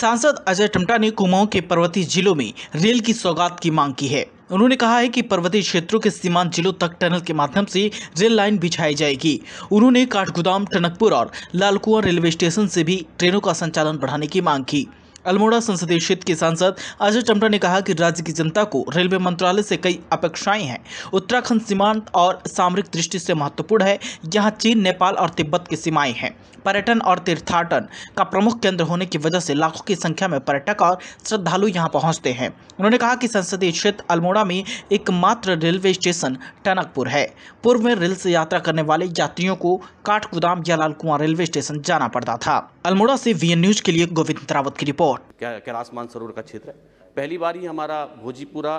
सांसद अजय टम्टा ने कुमाऊं के पर्वतीय जिलों में रेल की सौगात की मांग की है। उन्होंने कहा है कि पर्वतीय क्षेत्रों के सीमांत जिलों तक टनल के माध्यम से रेल लाइन बिछाई जाएगी। उन्होंने काठगोदाम, टनकपुर और लालकुआं रेलवे स्टेशन से भी ट्रेनों का संचालन बढ़ाने की मांग की। अल्मोड़ा संसदीय क्षेत्र के सांसद अजय टम्टा ने कहा कि राज्य की जनता को रेलवे मंत्रालय से कई अपेक्षाएं हैं। उत्तराखंड सीमांत और सामरिक दृष्टि से महत्वपूर्ण है। यहाँ चीन, नेपाल और तिब्बत की सीमाएं हैं। पर्यटन और तीर्थाटन का प्रमुख केंद्र होने की वजह से लाखों की संख्या में पर्यटक और श्रद्धालु यहाँ पहुँचते हैं। उन्होंने कहा कि संसदीय क्षेत्र अल्मोड़ा में एकमात्र रेलवे स्टेशन टनकपुर है। पूर्व में रेल से यात्रा करने वाले यात्रियों को काठगोदाम या लालकुआं रेलवे स्टेशन जाना पड़ता था। अल्मोड़ा से वीएन न्यूज के लिए गोविंद रावत की रिपोर्ट। कैलाश मानसरोवर का क्षेत्र है। पहली बार ही हमारा भोजीपुरा,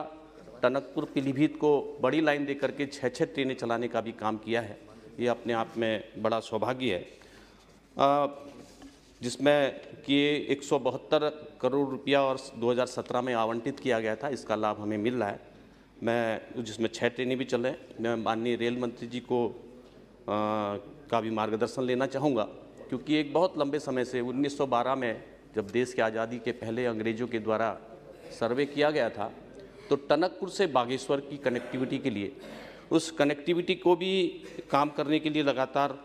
टनकपुर, पीलीभीत को बड़ी लाइन देकर के 6 ट्रेनें चलाने का भी काम किया है। ये अपने आप में बड़ा सौभाग्य है, जिसमें कि 172 करोड़ रुपया और 2017 में आवंटित किया गया था। इसका लाभ हमें मिल रहा है। जिसमें 6 ट्रेनें भी चल रहे हैं। मैं माननीय रेल मंत्री जी को का भी मार्गदर्शन लेना चाहूँगा, क्योंकि एक बहुत लंबे समय से 1912 में जब देश की आज़ादी के पहले अंग्रेज़ों के द्वारा सर्वे किया गया था, तो टनकपुर से बागेश्वर की कनेक्टिविटी के लिए, उस कनेक्टिविटी को भी काम करने के लिए लगातार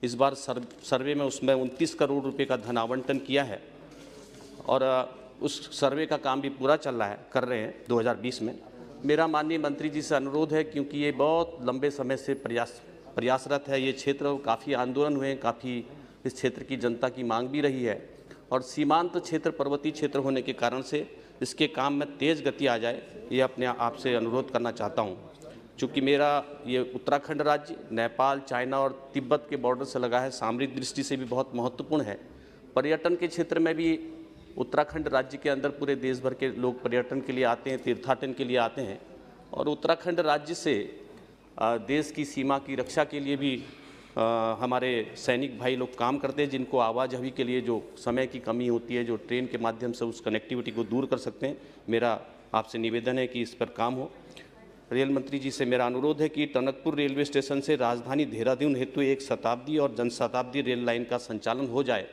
इस बार सर्वे में उसमें 29 करोड़ रुपए का धन आवंटन किया है। और उस सर्वे का काम भी पूरा चल रहा है, कर रहे हैं 2020 में। मेरा माननीय मंत्री जी से अनुरोध है, क्योंकि ये बहुत लंबे समय से प्रयासरत है ये क्षेत्र। काफ़ी आंदोलन हुए हैं, काफ़ी इस क्षेत्र की जनता की मांग भी रही है, और सीमांत क्षेत्र, पर्वतीय क्षेत्र होने के कारण से इसके काम में तेज़ गति आ जाए, ये अपने आप से अनुरोध करना चाहता हूँ। चूँकि मेरा ये उत्तराखंड राज्य नेपाल, चाइना और तिब्बत के बॉर्डर से लगा है, सामरिक दृष्टि से भी बहुत महत्वपूर्ण है। पर्यटन के क्षेत्र में भी उत्तराखंड राज्य के अंदर पूरे देश भर के लोग पर्यटन के लिए आते हैं, तीर्थाटन के लिए आते हैं। और उत्तराखंड राज्य से देश की सीमा की रक्षा के लिए भी हमारे सैनिक भाई लोग काम करते हैं, जिनको आवाजाही के लिए जो समय की कमी होती है, जो ट्रेन के माध्यम से उस कनेक्टिविटी को दूर कर सकते हैं। मेरा आपसे निवेदन है कि इस पर काम हो। रेल मंत्री जी से मेरा अनुरोध है कि टनकपुर रेलवे स्टेशन से राजधानी देहरादून हेतु 1 शताब्दी और जनशताब्दी रेल लाइन का संचालन हो जाए,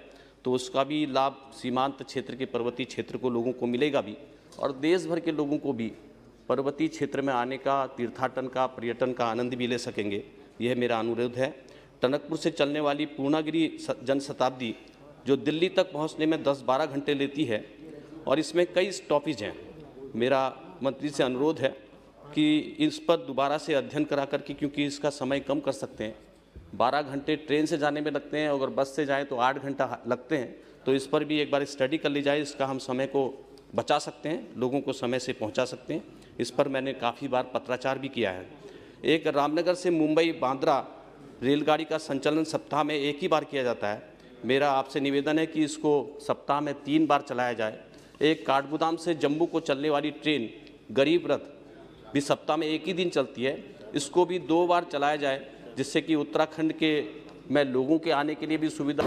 तो उसका भी लाभ सीमांत क्षेत्र के पर्वतीय क्षेत्र को लोगों को मिलेगा भी, और देश भर के लोगों को भी पर्वतीय क्षेत्र में आने का, तीर्थाटन का, पर्यटन का आनंद भी ले सकेंगे। यह मेरा अनुरोध है। टनकपुर से चलने वाली पूर्णागिरी जनशताब्दी जो दिल्ली तक पहुंचने में 10-12 घंटे लेती है, और इसमें कई स्टॉपेज हैं। मेरा मंत्री से अनुरोध है कि इस पर दोबारा से अध्ययन करा करके, क्योंकि इसका समय कम कर सकते हैं। 12 घंटे ट्रेन से जाने में लगते हैं, अगर बस से जाएँ तो 8 घंटा लगते हैं। तो इस पर भी एक बार स्टडी कर ली जाए, इसका हम समय को बचा सकते हैं, लोगों को समय से पहुँचा सकते हैं। इस पर मैंने काफ़ी बार पत्राचार भी किया है। एक रामनगर से मुंबई बांद्रा रेलगाड़ी का संचालन सप्ताह में 1 ही बार किया जाता है। मेरा आपसे निवेदन है कि इसको सप्ताह में 3 बार चलाया जाए। एक काठगोदाम से जम्मू को चलने वाली ट्रेन गरीब रथ भी सप्ताह में 1 ही दिन चलती है, इसको भी 2 बार चलाया जाए, जिससे कि उत्तराखंड के में लोगों के आने के लिए भी सुविधा